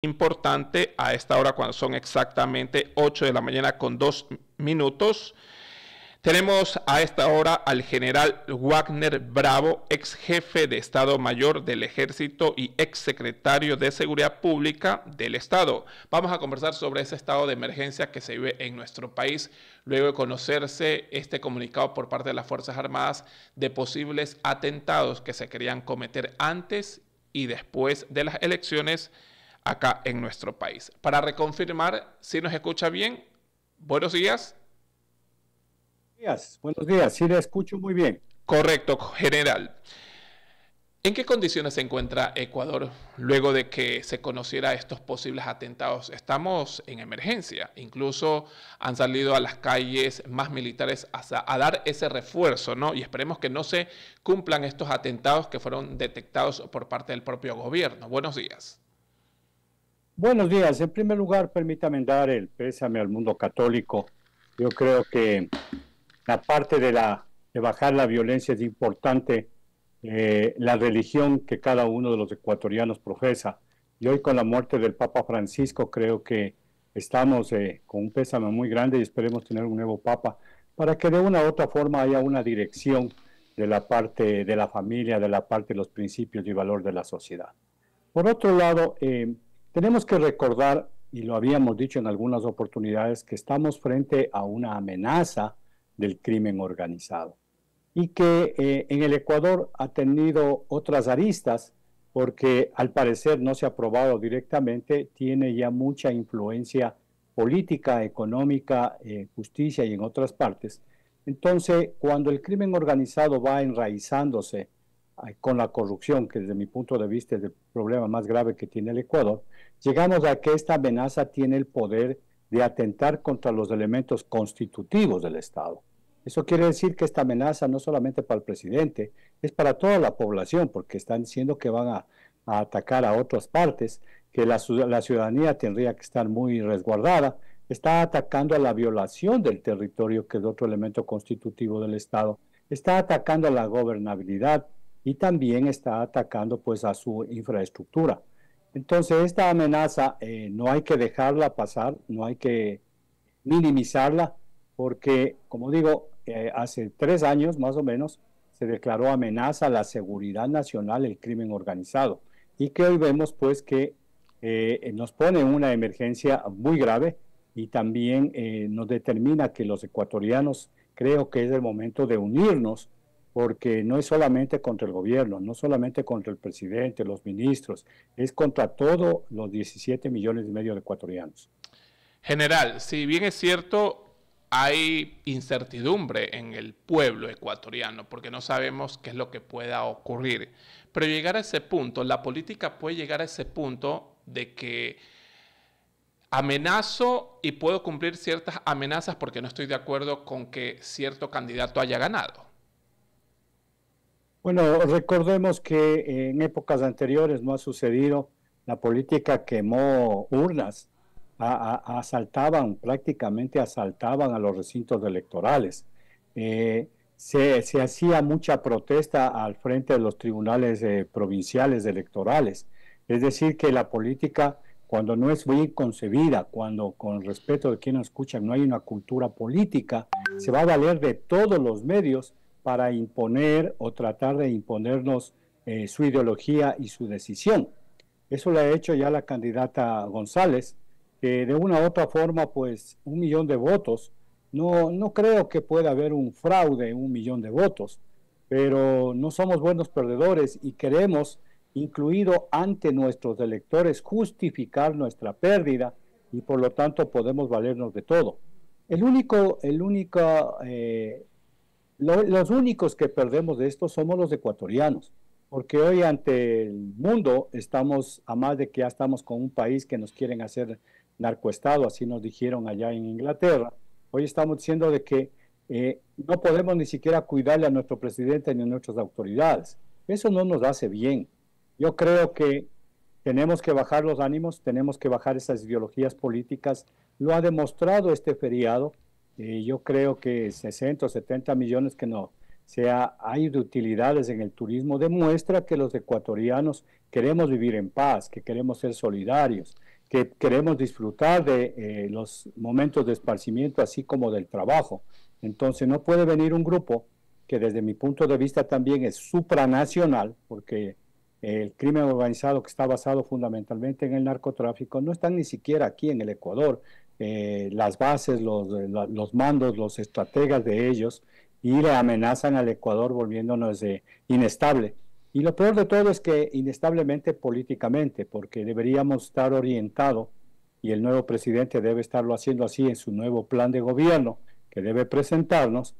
Importante a esta hora cuando son exactamente 8 de la mañana con 2 minutos. Tenemos a esta hora al general Wagner Bravo, ex jefe de Estado Mayor del Ejército y ex secretario de Seguridad Pública del Estado. Vamos a conversar sobre ese estado de emergencia que se vive en nuestro país luego de conocerse este comunicado por parte de las Fuerzas Armadas de posibles atentados que se querían cometer antes y después de las elecciones acá en nuestro país. Para reconfirmar, si nos escucha bien, buenos días. Buenos días, sí le escucho muy bien. Correcto, general. ¿En qué condiciones se encuentra Ecuador luego de que se conociera estos posibles atentados? Estamos en emergencia, incluso han salido a las calles más militares a dar ese refuerzo, ¿no? Y esperemos que no se cumplan estos atentados que fueron detectados por parte del propio gobierno. Buenos días. Buenos días. En primer lugar, permítame dar el pésame al mundo católico. Yo creo que la parte de bajar la violencia es importante, la religión que cada uno de los ecuatorianos profesa. Y hoy con la muerte del Papa Francisco creo que estamos con un pésame muy grande y esperemos tener un nuevo Papa para que de una u otra forma haya una dirección de la parte de la familia, de la parte de los principios y valor de la sociedad. Por otro lado, tenemos que recordar, y lo habíamos dicho en algunas oportunidades, que estamos frente a una amenaza del crimen organizado y que en el Ecuador ha tenido otras aristas porque al parecer no se ha probado directamente, tiene ya mucha influencia política, económica, justicia y en otras partes. Entonces, cuando el crimen organizado va enraizándose con la corrupción, que desde mi punto de vista es el problema más grave que tiene el Ecuador, llegamos a que esta amenaza tiene el poder de atentar contra los elementos constitutivos del Estado. Eso quiere decir que esta amenaza no solamente para el presidente, es para toda la población, porque están diciendo que van a atacar a otras partes, que la ciudadanía tendría que estar muy resguardada, está atacando a la violación del territorio, que es otro elemento constitutivo del Estado, está atacando a la gobernabilidad y también está atacando pues a su infraestructura. Entonces esta amenaza no hay que dejarla pasar, no hay que minimizarla, porque como digo, hace 3 años más o menos se declaró amenaza a la seguridad nacional el crimen organizado y que hoy vemos pues que nos pone en una emergencia muy grave y también nos determina que los ecuatorianos creo que es el momento de unirnos porque no es solamente contra el gobierno, no solamente contra el presidente, los ministros, es contra todos los 17 millones y medio de ecuatorianos. General, si bien es cierto, hay incertidumbre en el pueblo ecuatoriano porque no sabemos qué es lo que pueda ocurrir. Pero llegar a ese punto, la política puede llegar a ese punto de que amenazo y puedo cumplir ciertas amenazas porque no estoy de acuerdo con que cierto candidato haya ganado. Bueno, recordemos que en épocas anteriores no ha sucedido, la política quemó urnas, prácticamente asaltaban a los recintos electorales. Se hacía mucha protesta al frente de los tribunales provinciales electorales. Es decir, que la política, cuando no es bien concebida, cuando con respeto de quienes escuchan no hay una cultura política, se va a valer de todos los medios para imponer o tratar de imponernos su ideología y su decisión. Eso lo ha hecho ya la candidata González, que de una u otra forma, pues 1 millón de votos, no creo que pueda haber un fraude en 1 millón de votos, pero no somos buenos perdedores y queremos, incluido ante nuestros electores, justificar nuestra pérdida y por lo tanto podemos valernos de todo. Los únicos que perdemos de esto somos los ecuatorianos, porque hoy ante el mundo estamos, a más de que ya estamos con un país que nos quieren hacer narcoestado, así nos dijeron allá en Inglaterra, hoy estamos diciendo de que no podemos ni siquiera cuidarle a nuestro presidente ni a nuestras autoridades. Eso no nos hace bien. Yo creo que tenemos que bajar los ánimos, tenemos que bajar esas ideologías políticas. Lo ha demostrado este feriado. Yo creo que 60 o 70 millones que no hay de utilidades en el turismo demuestra que los ecuatorianos queremos vivir en paz, que queremos ser solidarios, que queremos disfrutar de los momentos de esparcimiento, así como del trabajo. Entonces no puede venir un grupo que desde mi punto de vista también es supranacional, porque el crimen organizado que está basado fundamentalmente en el narcotráfico no están ni siquiera aquí en el Ecuador. Las bases, los mandos, los estrategas de ellos, y le amenazan al Ecuador volviéndonos inestable. Y lo peor de todo es que inestablemente políticamente, porque deberíamos estar orientados, y el nuevo presidente debe estarlo haciendo así en su nuevo plan de gobierno que debe presentarnos,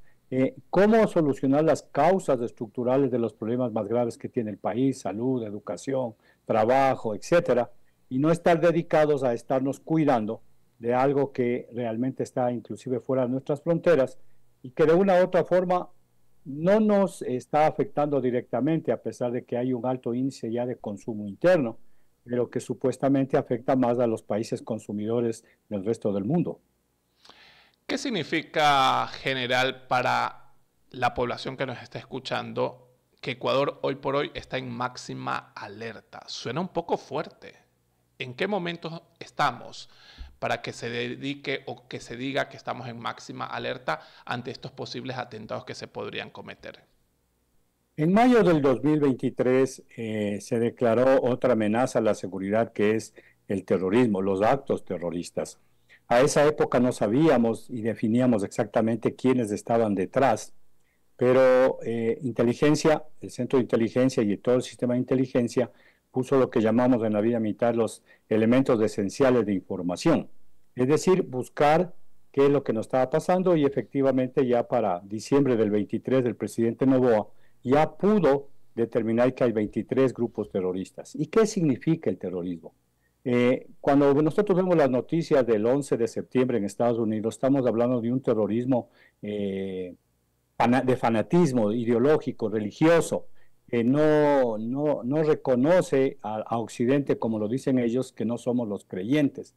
cómo solucionar las causas estructurales de los problemas más graves que tiene el país: salud, educación, trabajo, etcétera, y no estar dedicados a estarnos cuidando de algo que realmente está inclusive fuera de nuestras fronteras y que de una u otra forma no nos está afectando directamente, a pesar de que hay un alto índice ya de consumo interno, pero que supuestamente afecta más a los países consumidores del resto del mundo. ¿Qué significa, general, para la población que nos está escuchando, que Ecuador hoy por hoy está en máxima alerta? Suena un poco fuerte. ¿En qué momento estamos para que se dedique o que se diga que estamos en máxima alerta ante estos posibles atentados que se podrían cometer? En mayo del 2023 se declaró otra amenaza a la seguridad, que es el terrorismo, los actos terroristas. A esa época no sabíamos y definíamos exactamente quiénes estaban detrás, pero inteligencia, el centro de inteligencia y todo el sistema de inteligencia puso lo que llamamos en la vida militar los elementos esenciales de información. Es decir, buscar qué es lo que nos estaba pasando, y efectivamente ya para diciembre del 23 el presidente Noboa ya pudo determinar que hay 23 grupos terroristas. ¿Y qué significa el terrorismo? Cuando nosotros vemos las noticias del 11 de septiembre en Estados Unidos, estamos hablando de un terrorismo de fanatismo ideológico, religioso, que no reconoce a Occidente, como lo dicen ellos, que no somos los creyentes.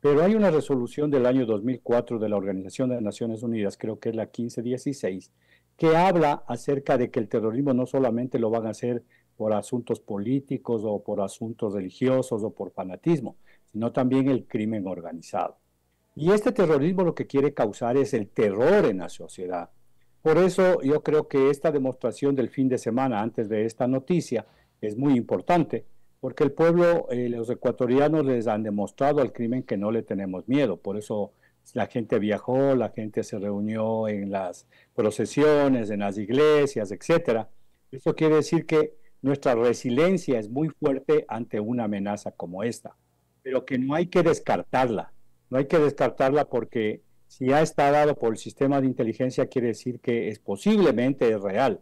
Pero hay una resolución del año 2004 de la Organización de Naciones Unidas, creo que es la 1516, que habla acerca de que el terrorismo no solamente lo van a hacer por asuntos políticos o por asuntos religiosos o por fanatismo, sino también el crimen organizado. Y este terrorismo lo que quiere causar es el terror en la sociedad. Por eso yo creo que esta demostración del fin de semana antes de esta noticia es muy importante, porque el pueblo, los ecuatorianos les han demostrado al crimen que no le tenemos miedo. Por eso la gente viajó, la gente se reunió en las procesiones, en las iglesias, etcétera. Eso quiere decir que nuestra resiliencia es muy fuerte ante una amenaza como esta, pero que no hay que descartarla. No hay que descartarla porque si ya está dado por el sistema de inteligencia, quiere decir que posiblemente es real.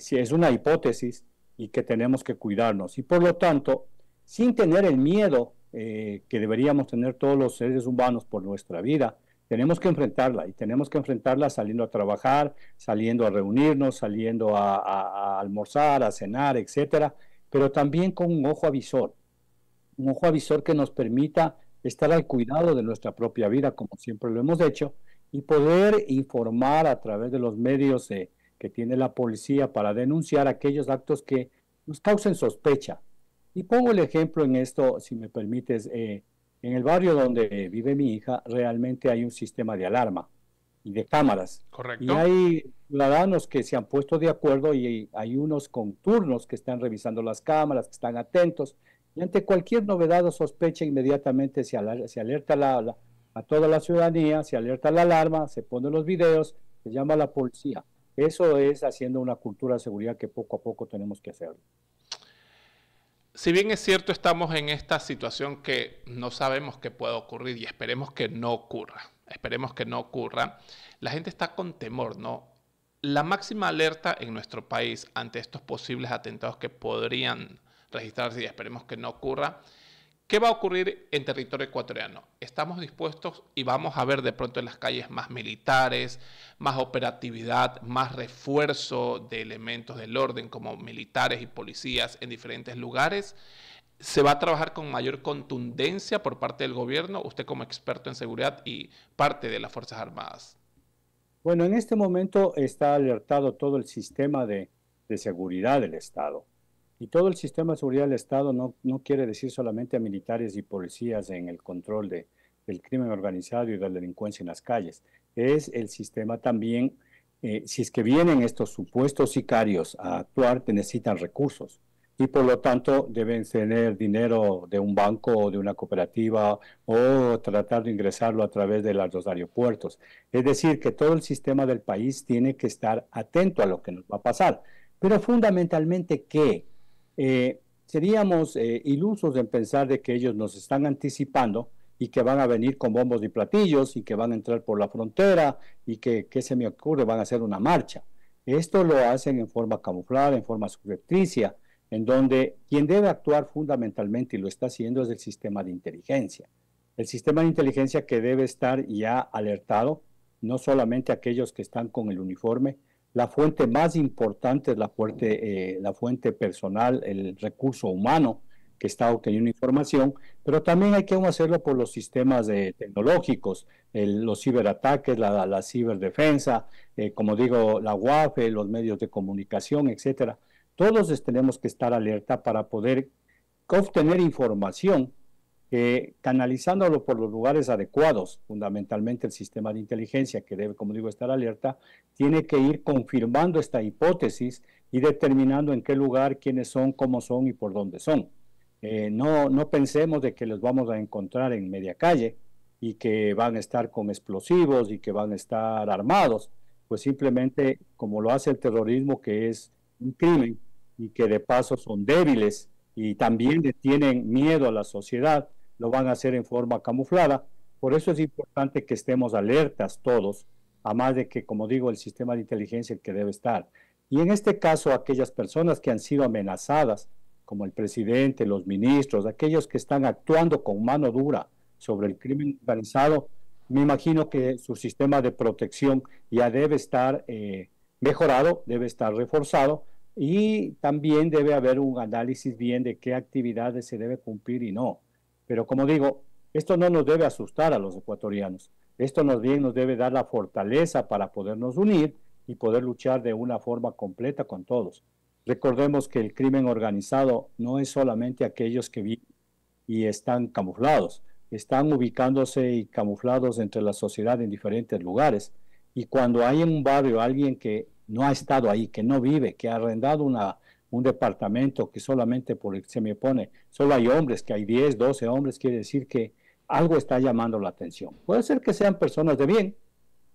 Si es una hipótesis y que tenemos que cuidarnos. Y por lo tanto, sin tener el miedo que deberíamos tener todos los seres humanos por nuestra vida, tenemos que enfrentarla, y tenemos que enfrentarla saliendo a trabajar, saliendo a reunirnos, saliendo a almorzar, a cenar, etcétera, pero también con un ojo avisor que nos permita estar al cuidado de nuestra propia vida, como siempre lo hemos hecho, y poder informar a través de los medios que tiene la policía para denunciar aquellos actos que nos causen sospecha. Y pongo el ejemplo en esto, si me permites. En el barrio donde vive mi hija, realmente hay un sistema de alarma y de cámaras. Y ¿Correcto? hay ciudadanos que se han puesto de acuerdo, y hay unos con turnos que están revisando las cámaras, que están atentos. Y ante cualquier novedad o sospecha, inmediatamente se alerta a toda la ciudadanía, se alerta la alarma, se ponen los videos, se llama a la policía. Eso es haciendo una cultura de seguridad que poco a poco tenemos que hacer. Si bien es cierto, estamos en esta situación que no sabemos qué puede ocurrir y esperemos que no ocurra. Esperemos que no ocurra. La gente está con temor, ¿no? La máxima alerta en nuestro país ante estos posibles atentados que podrían registrarse, y esperemos que no ocurra. ¿Qué va a ocurrir en territorio ecuatoriano? Estamos dispuestos y vamos a ver de pronto en las calles más militares, más operatividad, más refuerzo de elementos del orden como militares y policías en diferentes lugares. ¿Se va a trabajar con mayor contundencia por parte del gobierno? Usted como experto en seguridad y parte de las Fuerzas Armadas. Bueno, en este momento está alertado todo el sistema de seguridad del Estado. Y todo el sistema de seguridad del Estado no quiere decir solamente a militares y policías en el control del crimen organizado y de la delincuencia en las calles. Es el sistema también, si es que vienen estos supuestos sicarios a actuar, necesitan recursos. Y por lo tanto deben tener dinero de un banco o de una cooperativa o tratar de ingresarlo a través de los aeropuertos. Es decir, que todo el sistema del país tiene que estar atento a lo que nos va a pasar. Pero fundamentalmente, ¿qué? Seríamos ilusos en pensar de que ellos nos están anticipando y que van a venir con bombos y platillos y que van a entrar por la frontera y que, ¿qué se me ocurre? Van a hacer una marcha. Esto lo hacen en forma camuflada, en forma subrepticia, en donde quien debe actuar fundamentalmente y lo está haciendo es el sistema de inteligencia. El sistema de inteligencia que debe estar ya alertado, no solamente aquellos que están con el uniforme. La fuente más importante es la fuente personal, el recurso humano que está obteniendo información, pero también hay que hacerlo por los sistemas tecnológicos, los ciberataques, la ciberdefensa, como digo, la UAF, los medios de comunicación, etcétera. Todos tenemos que estar alerta para poder obtener información canalizándolo por los lugares adecuados, fundamentalmente el sistema de inteligencia que debe, como digo, estar alerta, tiene que ir confirmando esta hipótesis y determinando en qué lugar, quiénes son, cómo son y por dónde son. No pensemos de que los vamos a encontrar en media calle y que van a estar con explosivos y que van a estar armados, pues simplemente como lo hace el terrorismo, que es un crimen y que de paso son débiles y también tienen miedo a la sociedad, lo van a hacer en forma camuflada. Por eso es importante que estemos alertas todos, a más de que, como digo, el sistema de inteligencia el que debe estar. Y en este caso, aquellas personas que han sido amenazadas, como el presidente, los ministros, aquellos que están actuando con mano dura sobre el crimen organizado, me imagino que su sistema de protección ya debe estar mejorado, debe estar reforzado, y también debe haber un análisis bien de qué actividades se debe cumplir y no. Pero como digo, esto no nos debe asustar a los ecuatorianos. Esto nos debe dar la fortaleza para podernos unir y poder luchar de una forma completa con todos. Recordemos que el crimen organizado no es solamente aquellos que viven y están camuflados, están ubicándose y camuflados entre la sociedad en diferentes lugares. Y cuando hay en un barrio alguien que no ha estado ahí, que no vive, que ha arrendado un departamento que solamente se me pone, solo hay hombres, que hay 10, 12 hombres, quiere decir que algo está llamando la atención. Puede ser que sean personas de bien,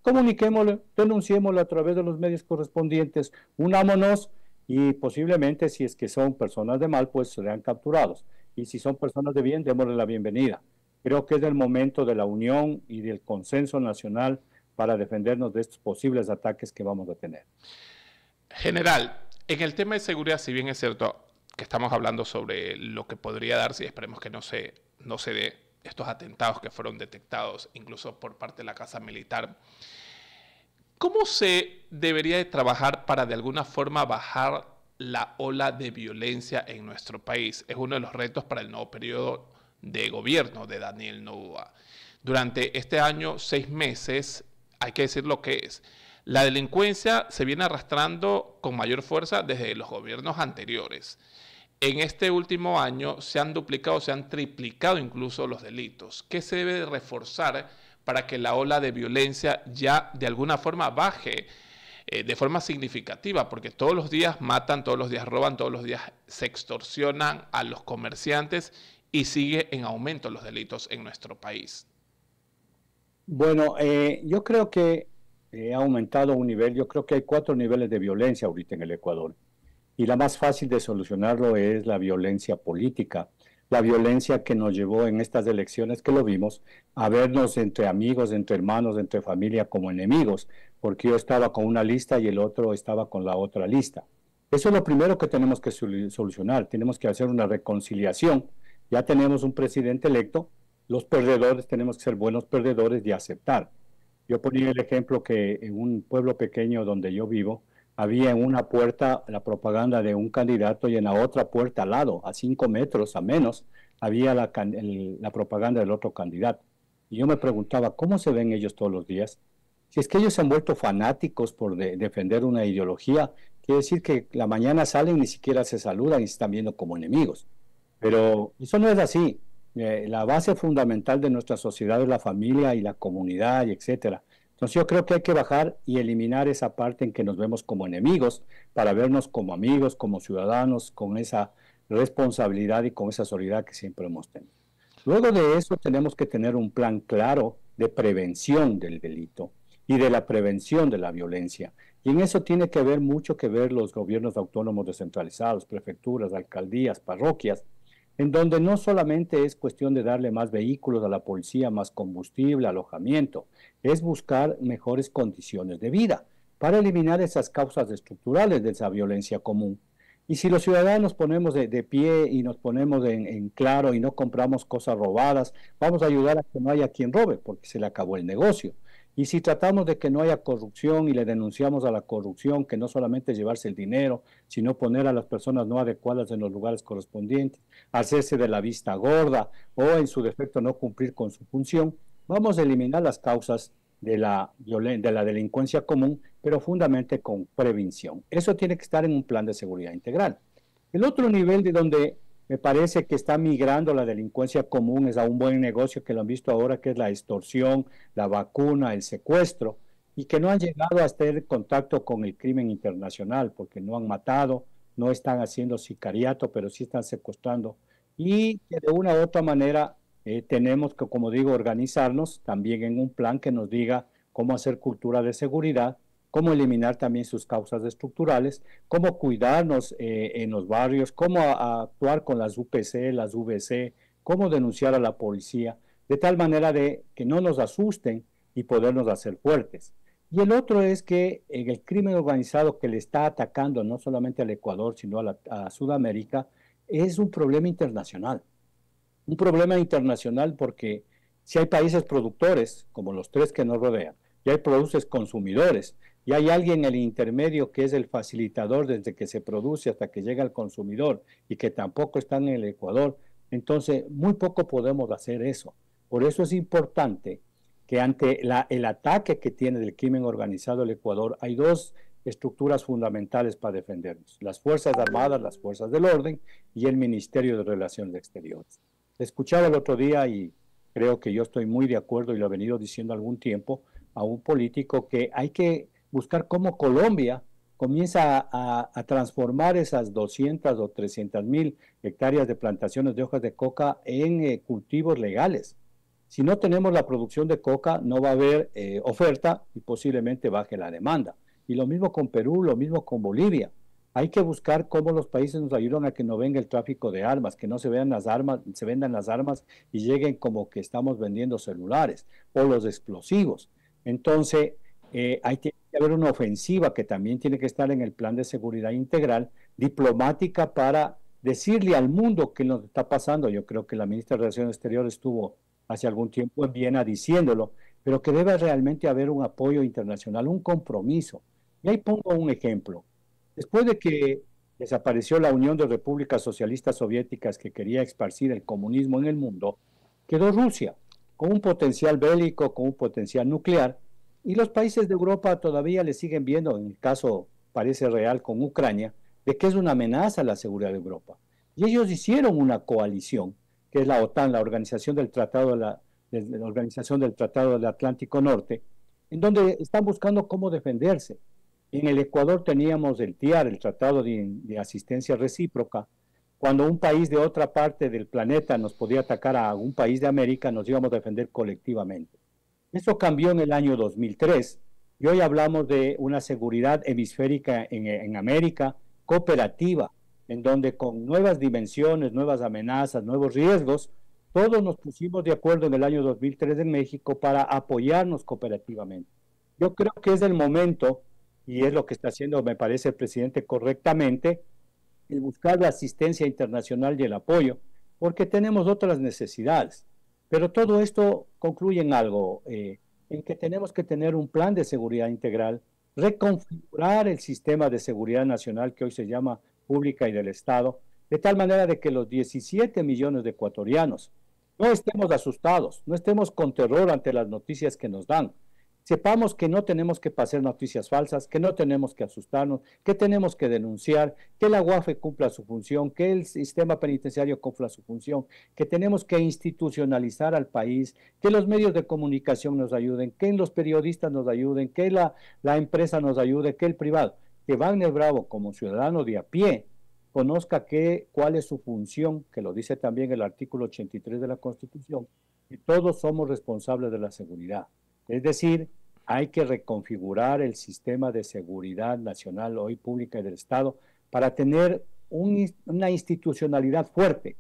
comuniquémosle, denunciémosle a través de los medios correspondientes, unámonos y posiblemente si es que son personas de mal, pues serán capturados. Y si son personas de bien, démosle la bienvenida. Creo que es el momento de la unión y del consenso nacional para defendernos de estos posibles ataques que vamos a tener. General, en el tema de seguridad, si bien es cierto que estamos hablando sobre lo que podría darse, y esperemos que no se dé estos atentados que fueron detectados incluso por parte de la Casa Militar, ¿cómo se debería de trabajar para de alguna forma bajar la ola de violencia en nuestro país? Es uno de los retos para el nuevo periodo de gobierno de Daniel Noboa. Durante este año, 6 meses, hay que decir lo que es. La delincuencia se viene arrastrando con mayor fuerza desde los gobiernos anteriores. En este último año se han duplicado, se han triplicado incluso los delitos. ¿Qué se debe de reforzar para que la ola de violencia ya de alguna forma baje de forma significativa? Porque todos los días matan, todos los días roban, todos los días se extorsionan a los comerciantes y sigue en aumento los delitos en nuestro país. Bueno, yo creo que ha aumentado un nivel, yo creo que hay 4 niveles de violencia ahorita en el Ecuador. Y la más fácil de solucionarlo es la violencia política, la violencia que nos llevó en estas elecciones, que lo vimos, a vernos entre amigos, entre hermanos, entre familia como enemigos, porque yo estaba con una lista y el otro estaba con la otra lista. Eso es lo primero que tenemos que solucionar, tenemos que hacer una reconciliación. Ya tenemos un presidente electo, los perdedores tenemos que ser buenos perdedores y aceptar. Yo ponía el ejemplo que en un pueblo pequeño donde yo vivo, había en una puerta la propaganda de un candidato y en la otra puerta al lado, a 5 metros, a menos, había la propaganda del otro candidato. Y yo me preguntaba, ¿cómo se ven ellos todos los días? Si es que ellos se han vuelto fanáticos por defender una ideología quiere decir que la mañana salen, ni siquiera se saludan y se están viendo como enemigos. Pero eso no es así. La base fundamental de nuestra sociedad es la familia y la comunidad, y etcétera. Entonces yo creo que hay que bajar y eliminar esa parte en que nos vemos como enemigos para vernos como amigos, como ciudadanos, con esa responsabilidad y con esa solidaridad que siempre hemos tenido. Luego de eso tenemos que tener un plan claro de prevención del delito y de la prevención de la violencia. Y en eso tiene que ver mucho que ver los gobiernos autónomos descentralizados, prefecturas, alcaldías, parroquias, en donde no solamente es cuestión de darle más vehículos a la policía, más combustible, alojamiento, es buscar mejores condiciones de vida para eliminar esas causas estructurales de esa violencia común. Y si los ciudadanos ponemos de pie y nos ponemos en claro y no compramos cosas robadas, vamos a ayudar a que no haya quien robe, porque se le acabó el negocio. Y si tratamos de que no haya corrupción y le denunciamos a la corrupción, que no solamente es llevarse el dinero, sino poner a las personas no adecuadas en los lugares correspondientes, hacerse de la vista gorda o en su defecto no cumplir con su función, vamos a eliminar las causas de la delincuencia común, pero fundamentalmente con prevención. Eso tiene que estar en un plan de seguridad integral. El otro nivel de donde me parece que está migrando la delincuencia común es a un buen negocio que lo han visto ahora, que es la extorsión, la vacuna, el secuestro, y que no han llegado a tener contacto con el crimen internacional, porque no han matado, no están haciendo sicariato, pero sí están secuestrando, y que de una u otra manera tenemos que, como digo, organizarnos también en un plan que nos diga cómo hacer cultura de seguridad, cómo eliminar también sus causas estructurales, cómo cuidarnos en los barrios, cómo actuar con las UPC, las VC, cómo denunciar a la policía, de tal manera de que no nos asusten y podernos hacer fuertes. Y el otro es que el crimen organizado que le está atacando no solamente al Ecuador, sino a Sudamérica, es un problema internacional. Un problema internacional porque si hay países productores, como los tres que nos rodean, y hay países consumidores, y hay alguien en el intermedio que es el facilitador desde que se produce hasta que llega al consumidor y que tampoco está en el Ecuador, entonces muy poco podemos hacer eso. Por eso es importante que ante el ataque que tiene del crimen organizado el Ecuador, hay dos estructuras fundamentales para defendernos: las Fuerzas Armadas, las Fuerzas del Orden y el Ministerio de Relaciones Exteriores. Escuchaba el otro día y creo que yo estoy muy de acuerdo y lo he venido diciendo algún tiempo a un político que hay que buscar cómo Colombia comienza a transformar esas 200 o 300.000 hectáreas de plantaciones de hojas de coca en cultivos legales. Si no tenemos la producción de coca, no va a haber oferta y posiblemente baje la demanda. Y lo mismo con Perú, lo mismo con Bolivia. Hay que buscar cómo los países nos ayudan a que no venga el tráfico de armas, que no se vean las armas, se vendan las armas y lleguen como que estamos vendiendo celulares o los explosivos. Entonces, hay que haber una ofensiva que también tiene que estar en el plan de seguridad integral, diplomática, para decirle al mundo qué nos está pasando. Yo creo que la ministra de Relaciones Exteriores estuvo hace algún tiempo en Viena diciéndolo, pero que debe realmente haber un apoyo internacional, un compromiso. Y ahí pongo un ejemplo. Después de que desapareció la Unión de Repúblicas Socialistas Soviéticas, que quería esparcir el comunismo en el mundo, quedó Rusia, con un potencial bélico, con un potencial nuclear, y los países de Europa todavía le siguen viendo, en el caso parece real con Ucrania, de que es una amenaza a la seguridad de Europa. Y ellos hicieron una coalición, que es la OTAN, la Organización del Tratado la Organización del Tratado del Atlántico Norte, en donde están buscando cómo defenderse. En el Ecuador teníamos el TIAR, el Tratado de Asistencia Recíproca. Cuando un país de otra parte del planeta nos podía atacar a un país de América, nos íbamos a defender colectivamente. Eso cambió en el año 2003 y hoy hablamos de una seguridad hemisférica en América cooperativa, en donde con nuevas dimensiones, nuevas amenazas, nuevos riesgos, todos nos pusimos de acuerdo en el año 2003 en México para apoyarnos cooperativamente. Yo creo que es el momento, y es lo que está haciendo, me parece, el presidente correctamente, el buscar la asistencia internacional y el apoyo, porque tenemos otras necesidades. Pero todo esto concluye en algo, en que tenemos que tener un plan de seguridad integral, reconfigurar el sistema de seguridad nacional que hoy se llama pública y del Estado, de tal manera de que los 17 millones de ecuatorianos no estemos asustados, no estemos con terror ante las noticias que nos dan, sepamos que no tenemos que pasar noticias falsas, que no tenemos que asustarnos, que tenemos que denunciar, que la UAFE cumpla su función, que el sistema penitenciario cumpla su función, que tenemos que institucionalizar al país, que los medios de comunicación nos ayuden, que los periodistas nos ayuden, que la empresa nos ayude, que el privado, que Wagner Bravo como ciudadano de a pie conozca cuál es su función, que lo dice también el artículo 83 de la Constitución, y todos somos responsables de la seguridad. Es decir, hay que reconfigurar el sistema de seguridad nacional, hoy pública y del Estado, para tener una institucionalidad fuerte,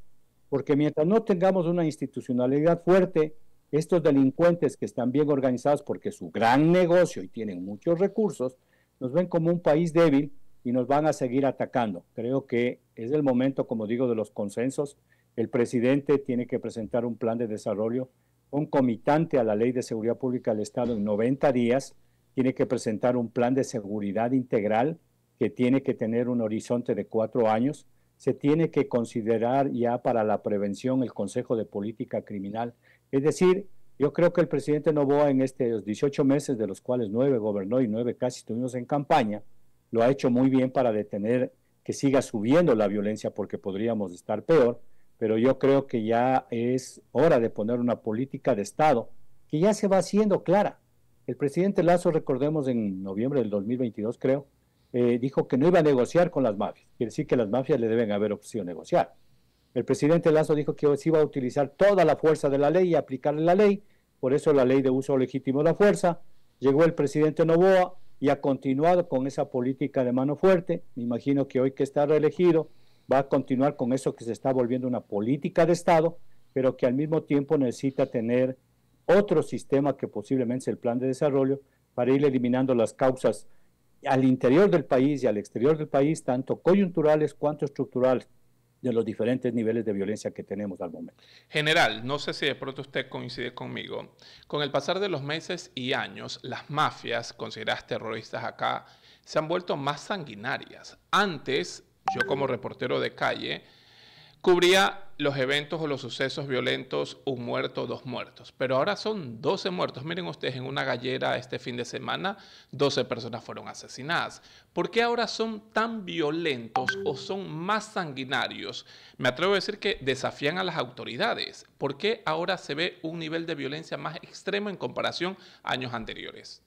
porque mientras no tengamos una institucionalidad fuerte, estos delincuentes que están bien organizados porque su gran negocio y tienen muchos recursos, nos ven como un país débil y nos van a seguir atacando. Creo que es el momento, como digo, de los consensos. El presidente tiene que presentar un plan de desarrollo concomitante a la Ley de Seguridad Pública del Estado en 90 días, tiene que presentar un plan de seguridad integral que tiene que tener un horizonte de 4 años, se tiene que considerar ya para la prevención el Consejo de Política Criminal. Es decir, yo creo que el presidente Noboa en estos 18 meses, de los cuales 9 gobernó y 9 casi estuvimos en campaña, lo ha hecho muy bien para detener que siga subiendo la violencia, porque podríamos estar peor, pero yo creo que ya es hora de poner una política de Estado que ya se va haciendo clara. El presidente Lasso, recordemos, en noviembre del 2022, creo, dijo que no iba a negociar con las mafias. Quiere decir que las mafias le deben haber ofrecido negociar. El presidente Lasso dijo que se iba a utilizar toda la fuerza de la ley y aplicarle la ley, por eso la ley de uso legítimo de la fuerza. Llegó el presidente Noboa y ha continuado con esa política de mano fuerte. Me imagino que hoy que está reelegido va a continuar con eso que se está volviendo una política de Estado, pero que al mismo tiempo necesita tener otro sistema que posiblemente es el plan de desarrollo para ir eliminando las causas al interior del país y al exterior del país, tanto coyunturales cuanto estructurales, de los diferentes niveles de violencia que tenemos al momento. General, no sé si de pronto usted coincide conmigo. Con el pasar de los meses y años, las mafias, consideradas terroristas acá, se han vuelto más sanguinarias. Antes, yo como reportero de calle, cubría los eventos o los sucesos violentos, 1 muerto, 2 muertos. Pero ahora son 12 muertos. Miren ustedes, en una gallera este fin de semana, 12 personas fueron asesinadas. ¿Por qué ahora son tan violentos o son más sanguinarios? Me atrevo a decir que desafían a las autoridades. ¿Por qué ahora se ve un nivel de violencia más extremo en comparación a años anteriores?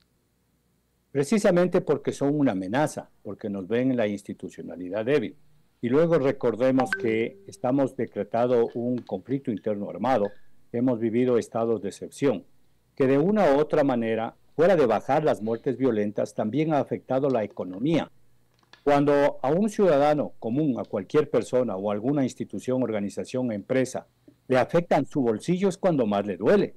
Precisamente porque son una amenaza, porque nos ven en la institucionalidad débil. Y luego recordemos que estamos decretado un conflicto interno armado, hemos vivido estados de excepción, que de una u otra manera, fuera de bajar las muertes violentas, también ha afectado la economía. Cuando a un ciudadano común, a cualquier persona o alguna institución, organización, empresa, le afectan su bolsillo, es cuando más le duele.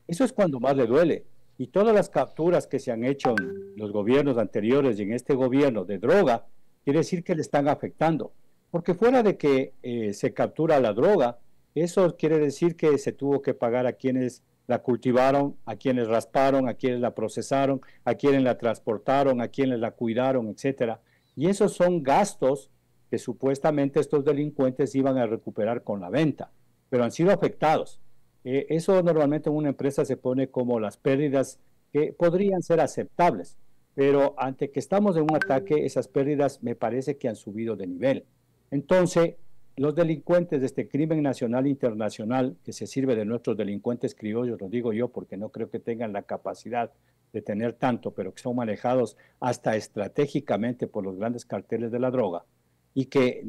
Eso es cuando más le duele. Y todas las capturas que se han hecho en los gobiernos anteriores y en este gobierno de droga, quiere decir que le están afectando. Porque fuera de que se captura la droga, eso quiere decir que se tuvo que pagar a quienes la cultivaron, a quienes rasparon, a quienes la procesaron, a quienes la transportaron, a quienes la cuidaron, etcétera. Y esos son gastos que supuestamente estos delincuentes iban a recuperar con la venta, pero han sido afectados. Eso normalmente en una empresa se pone como las pérdidas que podrían ser aceptables, pero ante que estamos en un ataque, esas pérdidas me parece que han subido de nivel. Entonces, los delincuentes de este crimen nacional e internacional, que se sirve de nuestros delincuentes criollos, lo digo yo porque no creo que tengan la capacidad de tener tanto, pero que son manejados hasta estratégicamente por los grandes carteles de la droga, y que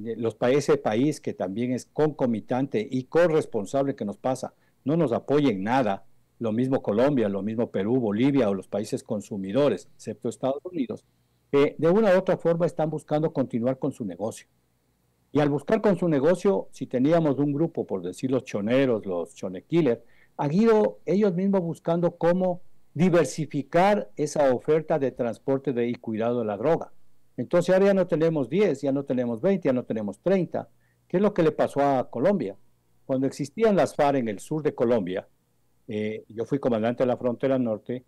ese país que también es concomitante y corresponsable que nos pasa, no nos apoya en nada, lo mismo Colombia, lo mismo Perú, Bolivia o los países consumidores, excepto Estados Unidos, de una u otra forma están buscando continuar con su negocio. Y al buscar con su negocio, si teníamos un grupo, por decir los choneros, los chonekillers, han ido ellos mismos buscando cómo diversificar esa oferta de transporte y cuidado de la droga. Entonces ahora ya no tenemos 10, ya no tenemos 20, ya no tenemos 30. ¿Qué es lo que le pasó a Colombia? Cuando existían las FARC en el sur de Colombia, yo fui comandante de la frontera norte,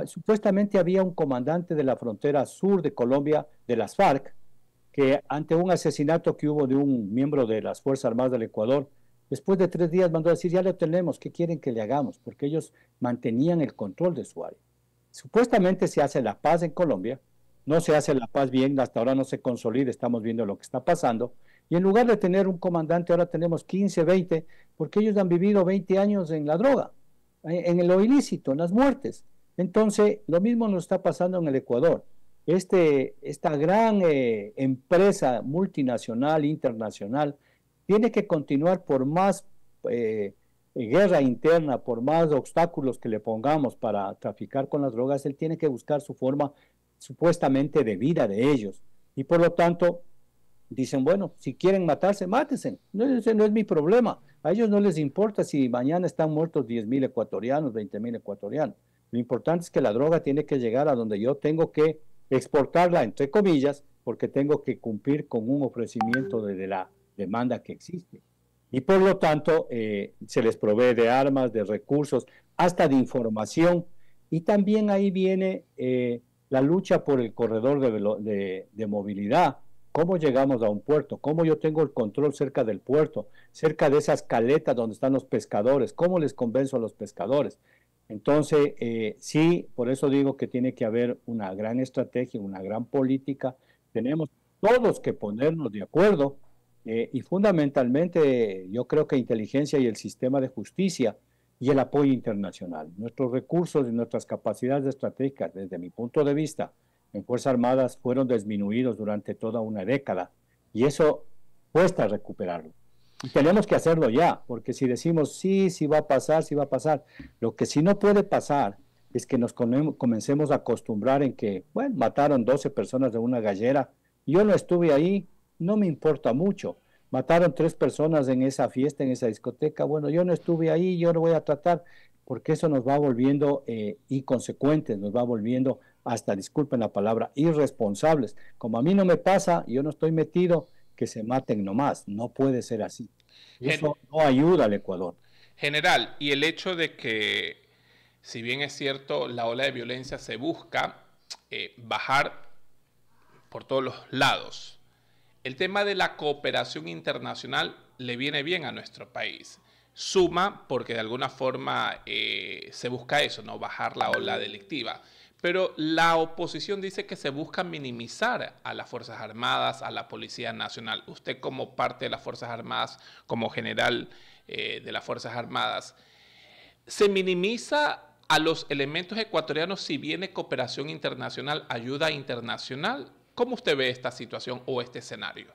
supuestamente había un comandante de la frontera sur de Colombia de las FARC, que ante un asesinato que hubo de un miembro de las Fuerzas Armadas del Ecuador, después de 3 días mandó a decir, ya lo tenemos, ¿qué quieren que le hagamos? Porque ellos mantenían el control de su área. Supuestamente se hace la paz en Colombia, no se hace la paz bien, hasta ahora no se consolida, estamos viendo lo que está pasando, y en lugar de tener un comandante, ahora tenemos 15, 20, porque ellos han vivido 20 años en la droga, en lo ilícito, en las muertes. Entonces, lo mismo nos está pasando en el Ecuador. Esta gran empresa multinacional, internacional, tiene que continuar por más guerra interna, por más obstáculos que le pongamos para traficar con las drogas, él tiene que buscar su forma supuestamente de vida de ellos. Y por lo tanto, dicen, bueno, si quieren matarse, mátense. No, ese no es mi problema. A ellos no les importa si mañana están muertos 10.000 ecuatorianos, 20.000 ecuatorianos. Lo importante es que la droga tiene que llegar a donde yo tengo que exportarla, entre comillas, porque tengo que cumplir con un ofrecimiento de la demanda que existe. Y por lo tanto, se les provee de armas, de recursos, hasta de información. Y también ahí viene la lucha por el corredor de movilidad. ¿Cómo llegamos a un puerto? ¿Cómo yo tengo el control cerca del puerto? Cerca de esas caletas donde están los pescadores. ¿Cómo les convenzo a los pescadores? Entonces, sí, por eso digo que tiene que haber una gran estrategia, una gran política. Tenemos todos que ponernos de acuerdo y fundamentalmente yo creo que inteligencia y el sistema de justicia y el apoyo internacional. Nuestros recursos y nuestras capacidades estratégicas, desde mi punto de vista, en Fuerzas Armadas fueron disminuidos durante toda una década y eso cuesta recuperarlo. Y tenemos que hacerlo ya, porque si decimos sí, sí va a pasar, sí va a pasar, lo que sí no puede pasar es que nos comencemos a acostumbrar en que, bueno, mataron 12 personas de una gallera, yo no estuve ahí, no me importa mucho. Mataron 3 personas en esa fiesta, en esa discoteca, bueno, yo no estuve ahí, yo no voy a tratar, porque eso nos va volviendo inconsecuentes, nos va volviendo hasta, disculpen la palabra, irresponsables. Como a mí no me pasa, yo no estoy metido, que se maten nomás. No puede ser así. Eso no ayuda al Ecuador. General, y el hecho de que, si bien es cierto, la ola de violencia se busca bajar por todos los lados, el tema de la cooperación internacional le viene bien a nuestro país. Suma porque de alguna forma se busca eso, ¿no? Bajar la ola delictiva. Pero la oposición dice que se busca minimizar a las Fuerzas Armadas, a la Policía Nacional. Usted como parte de las Fuerzas Armadas, como general de las Fuerzas Armadas, ¿se minimiza a los elementos ecuatorianos si viene cooperación internacional, ayuda internacional? ¿Cómo usted ve esta situación o este escenario?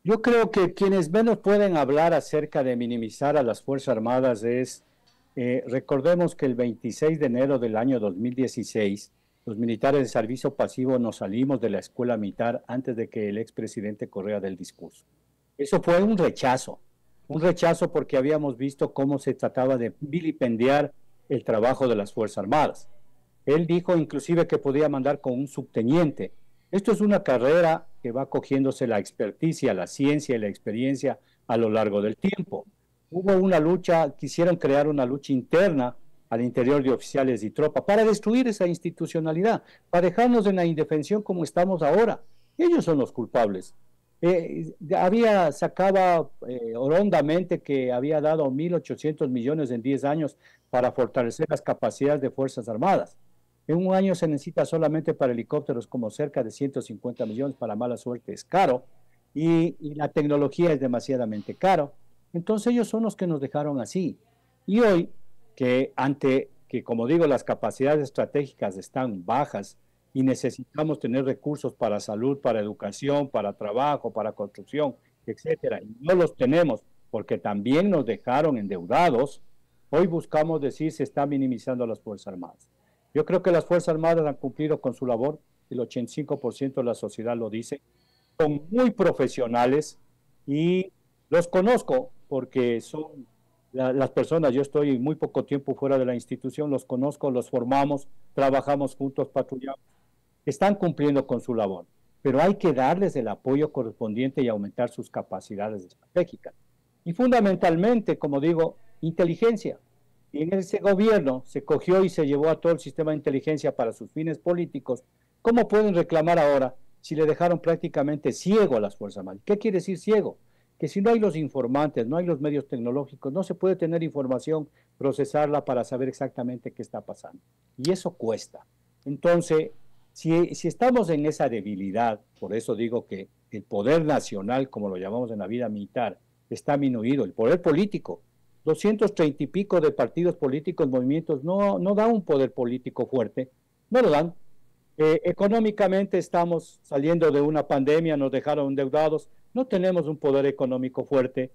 Yo creo que quienes menos pueden hablar acerca de minimizar a las Fuerzas Armadas es, recordemos que el 26 de enero del año 2016, los militares de servicio pasivo nos salimos de la escuela militar antes de que el expresidente Correa dé el discurso. Eso fue un rechazo porque habíamos visto cómo se trataba de vilipendiar el trabajo de las Fuerzas Armadas. Él dijo inclusive que podía mandar con un subteniente. Esto es una carrera que va cogiéndose la experticia, la ciencia y la experiencia a lo largo del tiempo. Hubo una lucha, quisieron crear una lucha interna al interior de oficiales y tropas para destruir esa institucionalidad, para dejarnos en la indefensión como estamos ahora. Ellos son los culpables. Sacaba horrendamente que había dado 1.800 millones en 10 años para fortalecer las capacidades de Fuerzas Armadas. En un año se necesita solamente para helicópteros como cerca de 150 millones, para mala suerte es caro, y la tecnología es demasiadamente caro. Entonces ellos son los que nos dejaron así. Y hoy, como digo, las capacidades estratégicas están bajas y necesitamos tener recursos para salud, para educación, para trabajo, para construcción, etcétera, y no los tenemos porque también nos dejaron endeudados, hoy buscamos decir se está minimizando a las Fuerzas Armadas. Yo creo que las Fuerzas Armadas han cumplido con su labor, el 85% de la sociedad lo dice, son muy profesionales y los conozco porque son las personas, yo estoy muy poco tiempo fuera de la institución, los conozco, los formamos, trabajamos juntos, patrullamos, están cumpliendo con su labor, pero hay que darles el apoyo correspondiente y aumentar sus capacidades estratégicas. Y fundamentalmente, como digo, inteligencia. Y en ese gobierno se cogió y se llevó a todo el sistema de inteligencia para sus fines políticos. ¿Cómo pueden reclamar ahora si le dejaron prácticamente ciego a las Fuerzas Armadas? ¿Qué quiere decir ciego? que si no hay los informantes, no hay los medios tecnológicos, no se puede tener información, procesarla para saber exactamente qué está pasando. Y eso cuesta. Entonces, si estamos en esa debilidad, por eso digo que el poder nacional, como lo llamamos en la vida militar, está disminuido, el poder político, 230 y pico de partidos políticos, movimientos, no dan un poder político fuerte, no lo dan. Económicamente estamos saliendo de una pandemia, nos dejaron endeudados, no tenemos un poder económico fuerte,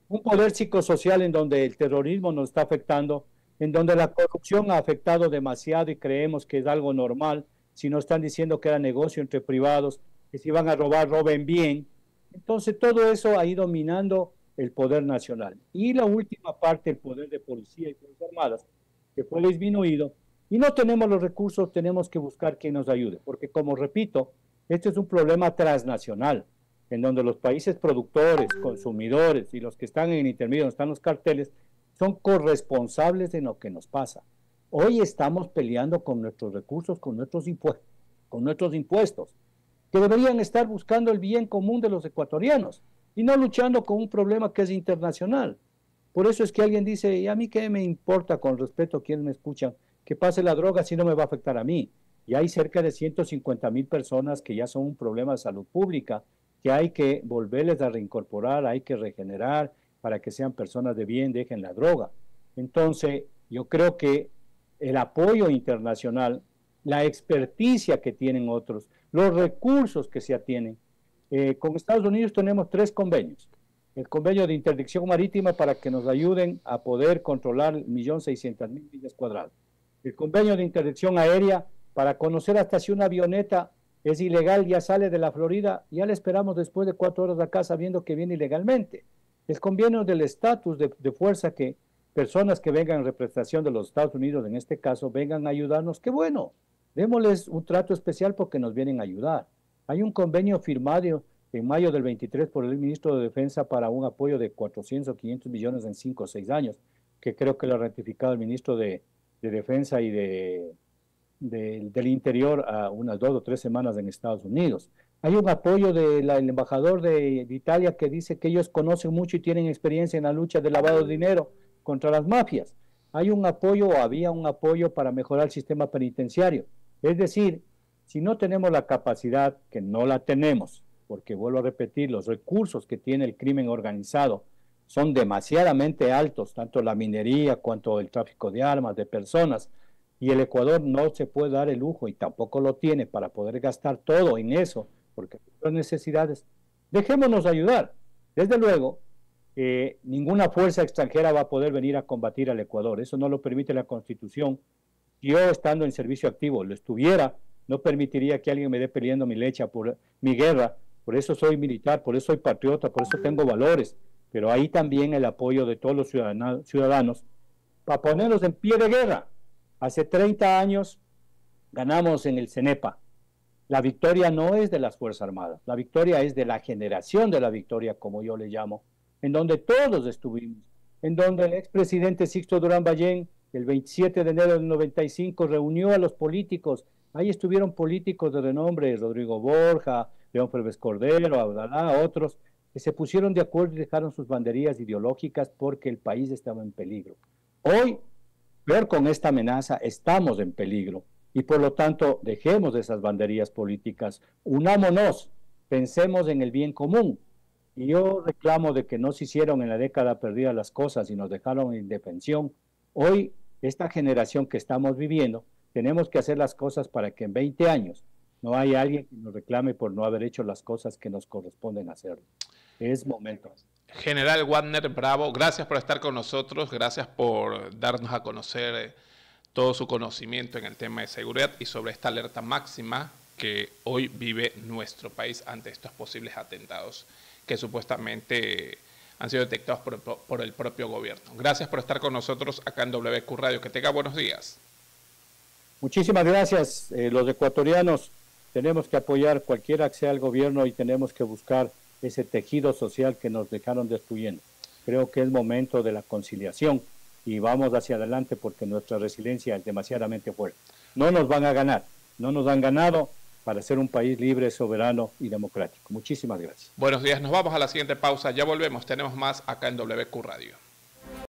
un poder psicosocial en donde el terrorismo nos está afectando, en donde la corrupción ha afectado demasiado y creemos que es algo normal, si nos están diciendo que era negocio entre privados, que si van a robar, roben bien. Entonces todo eso ha ido minando el poder nacional. Y la última parte, el poder de policía y fuerzas armadas, que fue disminuido, y no tenemos los recursos, tenemos que buscar quien nos ayude, porque como repito, este es un problema transnacional, en donde los países productores, consumidores y los que están en el intermedio, donde están los carteles, son corresponsables de lo que nos pasa. Hoy estamos peleando con nuestros recursos, con nuestros impuestos, que deberían estar buscando el bien común de los ecuatorianos y no luchando con un problema que es internacional. Por eso es que alguien dice, ¿y a mí qué me importa, con respeto a quienes me escuchan, que pase la droga si no me va a afectar a mí? Y hay cerca de 150,000 personas que ya son un problema de salud pública, que hay que volverles a reincorporar, hay que regenerar para que sean personas de bien, dejen la droga. Entonces, yo creo que el apoyo internacional, la experticia que tienen otros, los recursos que se tienen. Con Estados Unidos tenemos 3 convenios. El convenio de interdicción marítima para que nos ayuden a poder controlar 1.600.000 millas cuadradas. El convenio de interdicción aérea para conocer hasta si una avioneta es ilegal, ya sale de la Florida, ya le esperamos después de 4 horas acá sabiendo que viene ilegalmente. El convenio del estatus de fuerza, que personas que vengan en representación de los Estados Unidos, en este caso, vengan a ayudarnos, qué bueno, démosles un trato especial porque nos vienen a ayudar. Hay un convenio firmado en mayo del 23 por el ministro de Defensa para un apoyo de 400 o 500 millones en 5 o 6 años, que creo que lo ha ratificado el ministro de Defensa y del Interior a unas 2 o 3 semanas en Estados Unidos. Hay un apoyo del embajador de Italia que dice que ellos conocen mucho y tienen experiencia en la lucha de lavado de dinero contra las mafias. Hay un apoyo, o había un apoyo para mejorar el sistema penitenciario. Es decir, si no tenemos la capacidad, que no la tenemos, porque vuelvo a repetir, los recursos que tiene el crimen organizado son demasiadamente altos, tanto la minería cuanto el tráfico de armas, de personas, y el Ecuador no se puede dar el lujo, y tampoco lo tiene, para poder gastar todo en eso, porque hay necesidades. Dejémonos ayudar. Desde luego, ninguna fuerza extranjera va a poder venir a combatir al Ecuador, eso no lo permite la Constitución. Yo, estando en servicio activo, lo estuviera, no permitiría que alguien me dé peleando mi leche por mi guerra. Por eso soy militar, por eso soy patriota, por eso tengo valores, pero ahí también el apoyo de todos los ciudadanos para ponernos en pie de guerra. Hace 30 años ganamos en el CENEPA. La victoria no es de las Fuerzas Armadas, la victoria es de la generación de la victoria, como yo le llamo, en donde todos estuvimos, en donde el expresidente Sixto Durán Ballén, el 27 de enero del 95, reunió a los políticos. Ahí estuvieron políticos de renombre, Rodrigo Borja, León Febres Cordero, Abdalá, otros, que se pusieron de acuerdo y dejaron sus banderías ideológicas porque el país estaba en peligro. Hoy, peor con esta amenaza, estamos en peligro y por lo tanto dejemos esas banderías políticas, unámonos, pensemos en el bien común. Y yo reclamo de que no se hicieron en la década perdida las cosas y nos dejaron en indefensión. Hoy, esta generación que estamos viviendo, tenemos que hacer las cosas para que en 20 años no haya alguien que nos reclame por no haber hecho las cosas que nos corresponden hacer. Es momento. General Wagner Bravo, gracias por estar con nosotros, gracias por darnos a conocer todo su conocimiento en el tema de seguridad y sobre esta alerta máxima que hoy vive nuestro país ante estos posibles atentados que supuestamente han sido detectados por el propio gobierno. Gracias por estar con nosotros acá en WQ Radio. Que tenga buenos días. Muchísimas gracias. Los ecuatorianos tenemos que apoyar cualquiera que sea el gobierno y tenemos que buscar ese tejido social que nos dejaron destruyendo. Creo que es momento de la conciliación y vamos hacia adelante porque nuestra resiliencia es demasiadamente fuerte. No nos van a ganar, no nos han ganado para ser un país libre, soberano y democrático. Muchísimas gracias. Buenos días, nos vamos a la siguiente pausa, ya volvemos, tenemos más acá en WQ Radio.